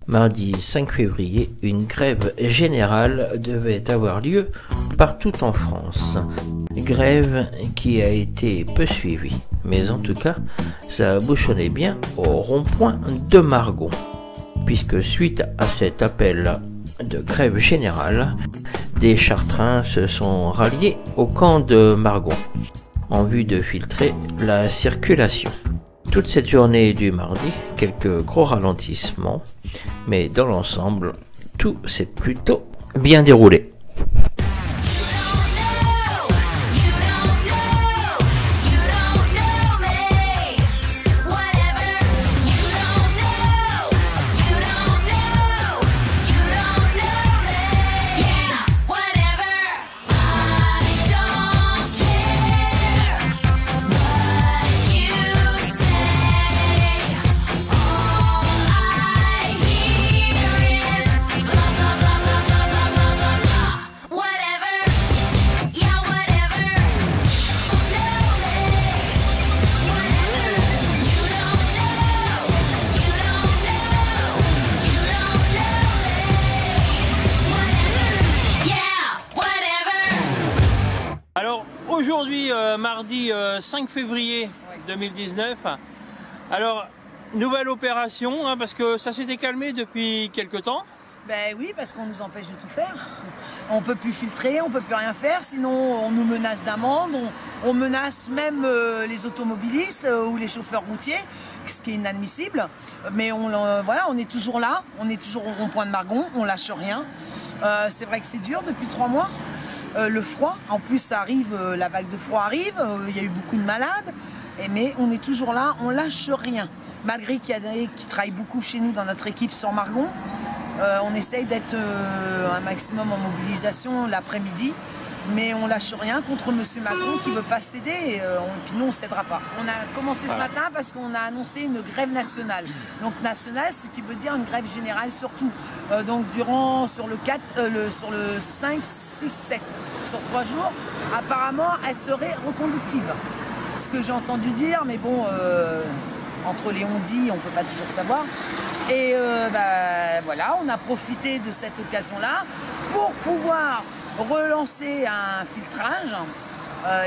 Mardi 5 février, une grève générale devait avoir lieu partout en France. Grève qui a été peu suivie, mais en tout cas, ça bouchonnait bien au rond-point de Margon, puisque suite à cet appel de grève générale, des Chartrains se sont ralliés au camp de Margon, en vue de filtrer la circulation. Toute cette journée du mardi, quelques gros ralentissements, mais dans l'ensemble, tout s'est plutôt bien déroulé. Alors aujourd'hui, mardi 5 février 2019, alors nouvelle opération, hein, parce que ça s'était calmé depuis quelques temps. Ben oui, parce qu'on nous empêche de tout faire. On peut plus filtrer, on peut plus rien faire, sinon on nous menace d'amende, on menace même les automobilistes ou les chauffeurs routiers, ce qui est inadmissible. Mais voilà, on est toujours là, on est toujours au rond-point de Margon, on lâche rien. C'est vrai que c'est dur depuis 3 mois. Le froid, en plus ça arrive, la vague de froid arrive, il y a eu beaucoup de malades, mais on est toujours là, on lâche rien. Malgré qu'il y a des qui travaillent beaucoup chez nous dans notre équipe sur Margon, on essaye d'être un maximum en mobilisation l'après-midi, mais on lâche rien contre M. Macron qui ne veut pas céder, et puis nous on ne cédera pas. On a commencé ce matin parce qu'on a annoncé une grève nationale. Donc nationale, ce qui veut dire une grève générale surtout. Donc sur le 5, 6, 7, sur 3 jours, apparemment elle serait reconductive. Ce que j'ai entendu dire, mais bon, entre les on-dit, on ne peut pas toujours savoir. Et voilà, on a profité de cette occasion-là pour pouvoir relancer un filtrage,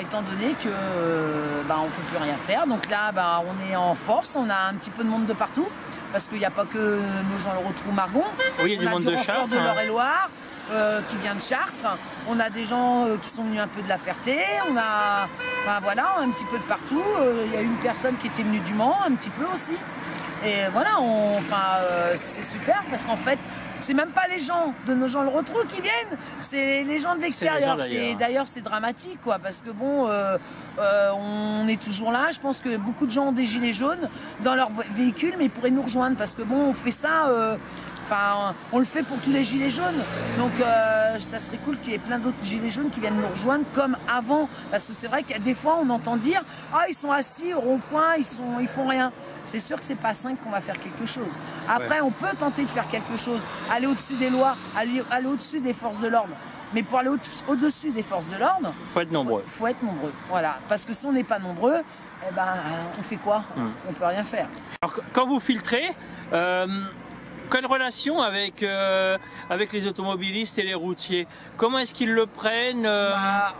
étant donné que on ne peut plus rien faire. Donc là, on est en force, on a un petit peu de monde de partout, parce qu'il n'y a pas que nos gens le retrouvent Margon. Oui, il y a du monde de Chartres, de l'Eure-et-Loire, qui vient de Chartres. On a des gens qui sont venus un peu de la Ferté. On a, voilà, un petit peu de partout. Il y a une personne qui était venue du Mans, un petit peu aussi. Et voilà, c'est super parce qu'en fait, c'est même pas les gens de nos gens le retrouvent qui viennent, c'est les gens de l'extérieur. D'ailleurs, c'est dramatique, quoi, parce que bon, on est toujours là. Je pense que beaucoup de gens ont des gilets jaunes dans leur véhicule, mais ils pourraient nous rejoindre parce que bon, on fait ça. On le fait pour tous les gilets jaunes, donc ça serait cool qu'il y ait plein d'autres gilets jaunes qui viennent nous rejoindre comme avant, parce que c'est vrai qu'il y a des fois on entend dire ah ils sont assis au rond-point, ils font rien. C'est sûr que c'est pas 5 qu'on va faire quelque chose. Après on peut tenter de faire quelque chose, aller au-dessus des lois, aller au-dessus des forces de l'ordre. Mais pour aller au-dessus des forces de l'ordre, faut être nombreux. Faut être nombreux, voilà. Parce que si on n'est pas nombreux, on fait quoi? On peut rien faire. Alors quand vous filtrez, quelle relation avec les automobilistes et les routiers? Comment est-ce qu'ils le prennent?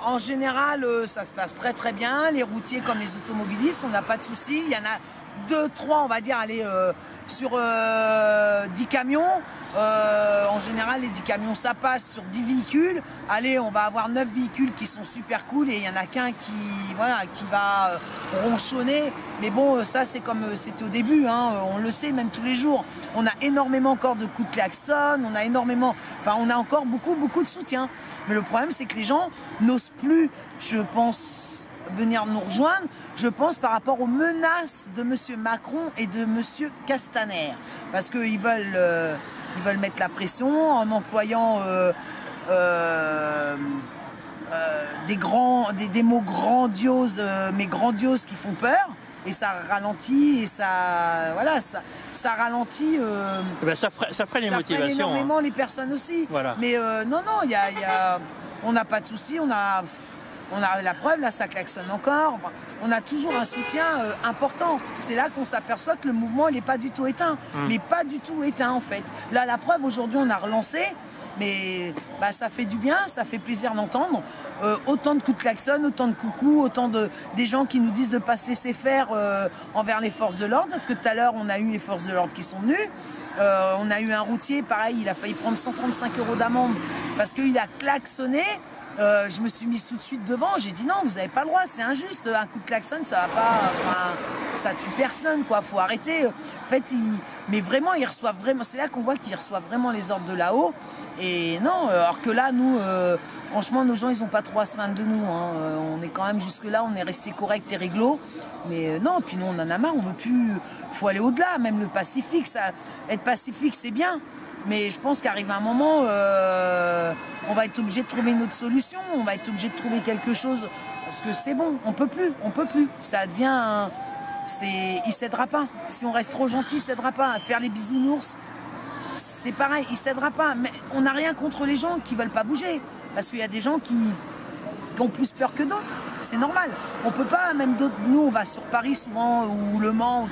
En général, ça se passe très très bien. Les routiers comme les automobilistes, on n'a pas de soucis. Il y en a 2, 3, on va dire, sur 10 camions. En général, les 10 camions, ça passe sur 10 véhicules. Allez, on va avoir 9 véhicules qui sont super cool et il n'y en a qu'un qui va ronchonner. Mais bon, ça, c'est comme c'était au début, hein, on le sait, même tous les jours. On a énormément encore de coups de klaxon, on a encore beaucoup de soutien. Mais le problème, c'est que les gens n'osent plus, je pense, venir nous rejoindre, je pense par rapport aux menaces de M. Macron et de M. Castaner. Parce qu'ils veulent mettre la pression en employant des mots grandioses, mais grandioses qui font peur. Et ça ralentit, et ça ralentit. Ça freine les motivations. Ça freine énormément les personnes aussi. Voilà. Mais non, on n'a pas de soucis. On a la preuve, là ça klaxonne encore. Enfin, on a toujours un soutien important. C'est là qu'on s'aperçoit que le mouvement il n'est pas du tout éteint. Mais pas du tout éteint en fait. Là la preuve, aujourd'hui on a relancé. Mais bah, ça fait du bien, ça fait plaisir d'entendre. Autant de coups de klaxon, autant de coucou, autant des gens qui nous disent de ne pas se laisser faire envers les forces de l'ordre. Parce que tout à l'heure, on a eu les forces de l'ordre qui sont venues. On a eu un routier, pareil, il a failli prendre 135 € d'amende parce qu'il a klaxonné. Je me suis mise tout de suite devant, j'ai dit non, vous n'avez pas le droit, c'est injuste. Un coup de klaxon, ça va pas, enfin, ça tue personne, quoi. Faut arrêter. En fait, mais vraiment, ils reçoivent vraiment. C'est là qu'on voit qu'ils reçoivent vraiment les ordres de là-haut. Et non, alors que là, nous, franchement, nos gens, ils n'ont pas trop à se plaindre de nous. Hein. On est quand même jusque-là, on est resté correct et réglo. Mais non, puis nous, on en a marre, on veut plus. Faut aller au-delà, même le pacifique. Être pacifique, c'est bien. Mais je pense qu'arrive un moment, on va être obligé de trouver une autre solution. On va être obligé de trouver quelque chose. Parce que c'est bon, on peut plus. Ça devient. Il cédera pas. Si on reste trop gentil, il cédera pas. À faire les bisounours, c'est pareil, il cédera pas. Mais on n'a rien contre les gens qui veulent pas bouger. Parce qu'il y a des gens qui ont plus peur que d'autres. C'est normal. On peut pas, même d'autres. Nous, on va sur Paris souvent, ou Le Mans.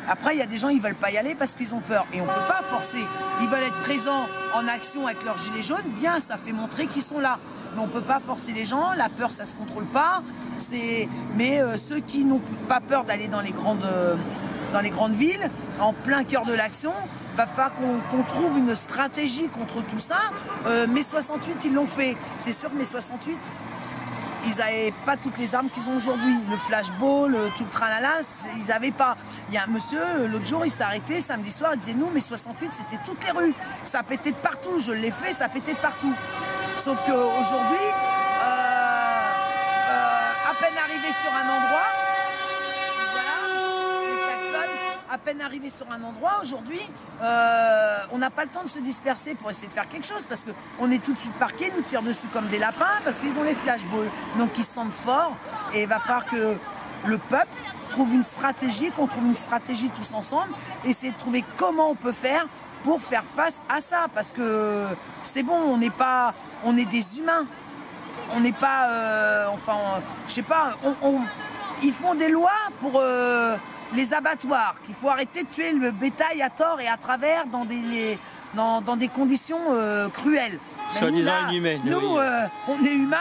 Après, il y a des gens, ils veulent pas y aller parce qu'ils ont peur. Et on peut pas forcer. Ils veulent être présents en action avec leur gilet jaune. Bien, ça fait montrer qu'ils sont là. Mais on peut pas forcer les gens. La peur, ça se contrôle pas. Mais ceux qui n'ont pas peur d'aller dans les grandes villes, en plein cœur de l'action, va falloir qu'on trouve une stratégie contre tout ça. Mai 68, ils l'ont fait. C'est sûr que mai 68, ils n'avaient pas toutes les armes qu'ils ont aujourd'hui. Le flashball, tout le tralala, ils n'avaient pas. Il y a un monsieur, l'autre jour, il s'est arrêté samedi soir, il disait nous, mai 68, c'était toutes les rues. Ça pétait de partout. Je l'ai fait, ça pétait de partout. Sauf qu'aujourd'hui, à peine arrivé sur un endroit, à peine arrivé sur un endroit, aujourd'hui, on n'a pas le temps de se disperser pour essayer de faire quelque chose parce qu'on est tout de suite parqués, nous tirent dessus comme des lapins parce qu'ils ont les flashballs. Donc ils se sentent forts et il va falloir que le peuple trouve une stratégie, qu'on trouve une stratégie tous ensemble, essayer de trouver comment on peut faire pour faire face à ça parce que c'est bon, on est des humains. On n'est pas, je sais pas, ils font des lois pour les abattoirs, qu'il faut arrêter de tuer le bétail à tort et à travers dans des conditions cruelles. Soi-disant inhumaines. Nous, on est humains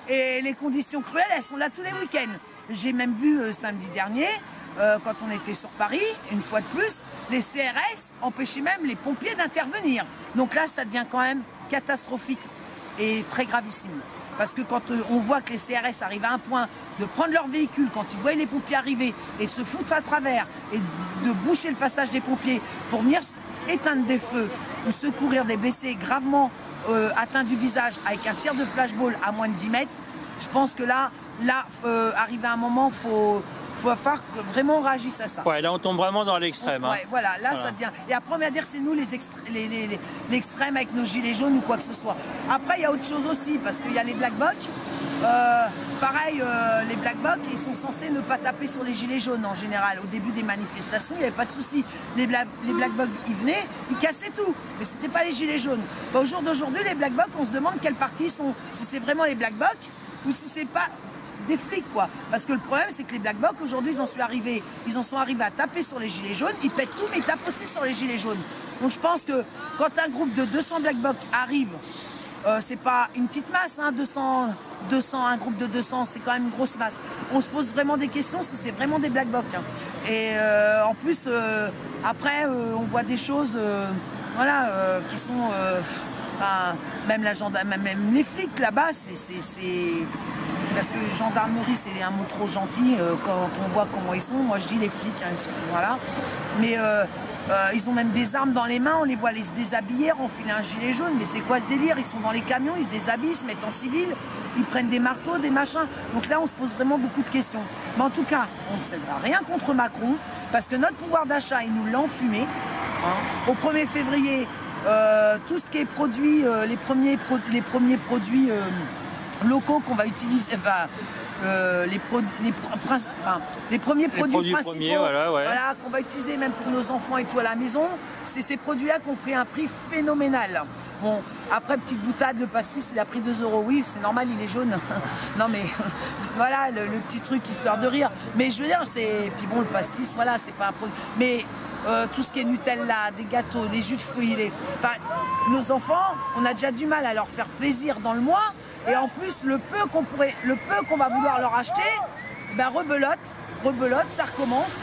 et les conditions cruelles, elles sont là tous les week-ends. J'ai même vu samedi dernier, quand on était sur Paris, une fois de plus, les CRS empêchaient même les pompiers d'intervenir. Donc là, ça devient quand même catastrophique et très gravissime. Parce que quand on voit que les CRS arrivent à un point de prendre leur véhicule, quand ils voient les pompiers arriver et se foutre à travers et de boucher le passage des pompiers pour venir éteindre des feux ou secourir des blessés gravement atteints du visage avec un tir de flashball à moins de 10 mètres, je pense que là arrivé à un moment, faut falloir que vraiment on réagisse à ça. Ouais, là on tombe vraiment dans l'extrême. Ouais, voilà, là ça devient. Et après on va dire c'est nous l'extrême avec nos gilets jaunes ou quoi que ce soit. Après il y a autre chose aussi parce qu'il y a les black blocs. Pareil, les black blocs ils sont censés ne pas taper sur les gilets jaunes en général. Au début des manifestations il n'y avait pas de souci. Les black blocs ils venaient, ils cassaient tout. Mais c'était pas les gilets jaunes. Au jour d'aujourd'hui les black blocs on se demande quelle partie ils sont. Si c'est vraiment les black blocs ou si c'est pas des flics quoi, parce que le problème c'est que les black blocs aujourd'hui ils en sont arrivés à taper sur les gilets jaunes, ils pètent tout mais ils tapent aussi sur les gilets jaunes. Donc je pense que quand un groupe de 200 black blocs arrive, c'est pas une petite masse, hein, 200, un groupe de 200 c'est quand même une grosse masse. On se pose vraiment des questions si c'est vraiment des black blocs. Hein. Et en plus après on voit des choses qui sont même la gendarmerie, même les flics là-bas c'est parce que les gendarmerie c'est un mot trop gentil quand on voit comment ils sont. Moi je dis les flics, hein, voilà. Mais ils ont même des armes dans les mains, on les voit les se déshabiller, enfiler un gilet jaune. Mais c'est quoi ce délire? Ils sont dans les camions, ils se déshabillent, ils se mettent en civil, ils prennent des marteaux, des machins. Donc là on se pose vraiment beaucoup de questions. Mais en tout cas, on ne cèdera rien contre Macron parce que notre pouvoir d'achat il nous l'a enfumé. Hein. Au 1er février, tout ce qui est produit, les premiers produits locaux qu'on va utiliser, les premiers produits principaux voilà, qu'on va utiliser même pour nos enfants et tout à la maison, c'est ces produits-là qui ont pris un prix phénoménal. Bon, après, petite boutade, le pastis, il a pris 2 €. Oui, c'est normal, il est jaune. Non, mais voilà, le petit truc histoire de rire. Mais je veux dire, c'est... Puis bon, le pastis, voilà, c'est pas un produit... Mais tout ce qui est Nutella, des gâteaux, des jus de fruits, enfin, nos enfants, on a déjà du mal à leur faire plaisir dans le mois. Et en plus, le peu qu'on va vouloir leur acheter, ben rebelote, ça recommence.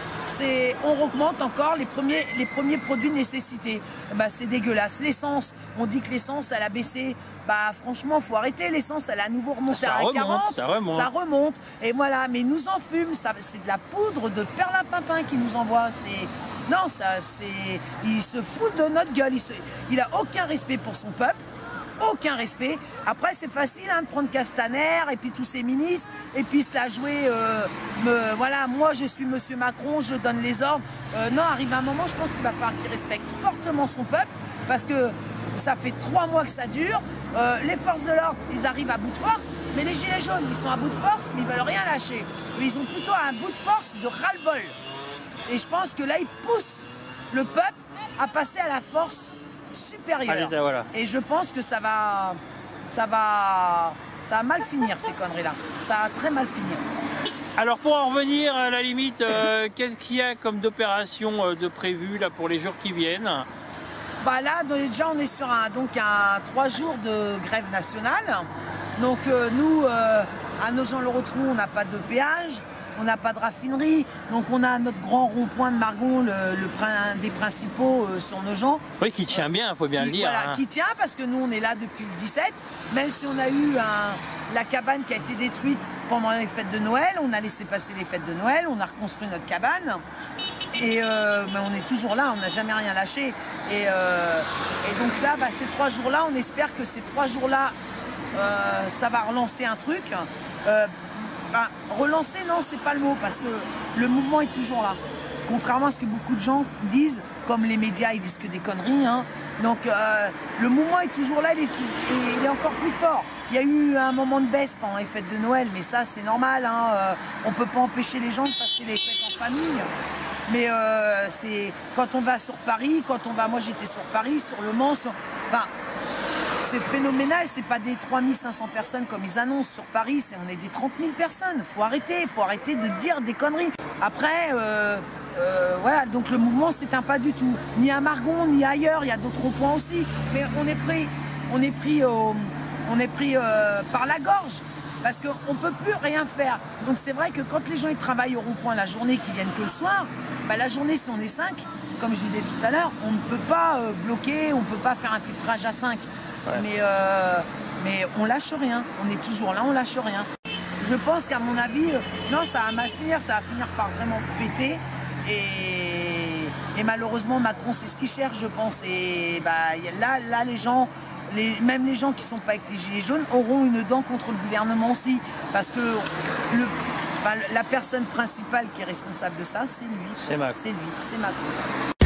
On augmente encore les premiers produits de nécessité. Ben, c'est dégueulasse. L'essence, on dit que l'essence, elle a baissé. Bah franchement, faut arrêter. L'essence, elle a à nouveau remonté à 40. Ça remonte. Et voilà, mais ils nous en fument. C'est de la poudre de perlimpinpin qu'ils nous envoient. Non, il se fout de notre gueule. Il a aucun respect pour son peuple. Aucun respect. Après, c'est facile de prendre Castaner et puis tous ses ministres et puis se la jouer. Voilà, moi je suis Monsieur Macron, je donne les ordres. Non, arrive un moment, je pense qu'il va falloir qu'il respecte fortement son peuple parce que ça fait 3 mois que ça dure. Les forces de l'ordre, ils arrivent à bout de force, mais les gilets jaunes, ils sont à bout de force, mais ils veulent rien lâcher. Mais ils ont plutôt un bout de force de ras-le-bol. Et je pense que là, ils poussent le peuple à passer à la force supérieure. Allez, voilà. Et je pense que ça va mal finir ces conneries-là. Ça va très mal finir. Alors pour en revenir à la limite, qu'est-ce qu'il y a comme d'opération de prévu là pour les jours qui viennent? Bah là déjà on est sur un 3 jours de grève nationale. Donc nous à Nogent-le-Rotrou on n'a pas de péage. On n'a pas de raffinerie, donc on a notre grand rond-point de Margon, un des principaux sur Nogent. Oui, qui tient bien, il faut bien le dire. Voilà, qui tient parce que nous on est là depuis le 17, même si on a eu la cabane qui a été détruite pendant les fêtes de Noël, on a laissé passer les fêtes de Noël, on a reconstruit notre cabane. Et mais on est toujours là, on n'a jamais rien lâché. Et donc là, ces 3 jours-là, on espère que ces 3 jours-là, ça va relancer un truc. Enfin, relancer, non, c'est pas le mot, parce que le mouvement est toujours là. Contrairement à ce que beaucoup de gens disent, comme les médias, ils disent que des conneries. Hein. Donc, le mouvement est toujours là, il est encore plus fort. Il y a eu un moment de baisse pendant les fêtes de Noël, mais ça, c'est normal. Hein. On ne peut pas empêcher les gens de passer les fêtes en famille. Mais c'est quand on va sur Paris, moi j'étais sur Paris, sur Le Mans, enfin, c'est phénoménal, c'est pas des 3500 personnes comme ils annoncent sur Paris, on est des 30 000 personnes. Faut arrêter de dire des conneries. Après, voilà, donc le mouvement s'éteint pas du tout. Ni à Margon, ni ailleurs, il y a d'autres ronds-points aussi. Mais on est pris par la gorge. Parce qu'on ne peut plus rien faire. Donc c'est vrai que quand les gens ils travaillent au rond-point la journée, qu'ils viennent que le soir, la journée si on est 5, comme je disais tout à l'heure, on ne peut pas bloquer, on ne peut pas faire un filtrage à 5. Ouais. Mais on lâche rien, on est toujours là, on lâche rien. Je pense qu'à mon avis, non, ça va mal finir, ça va finir par vraiment péter. Et malheureusement, Macron, c'est ce qu'il cherche, je pense. Et là les gens, même les gens qui ne sont pas avec les gilets jaunes, auront une dent contre le gouvernement aussi. Parce que la personne principale qui est responsable de ça, c'est lui. C'est Macron. C'est Macron.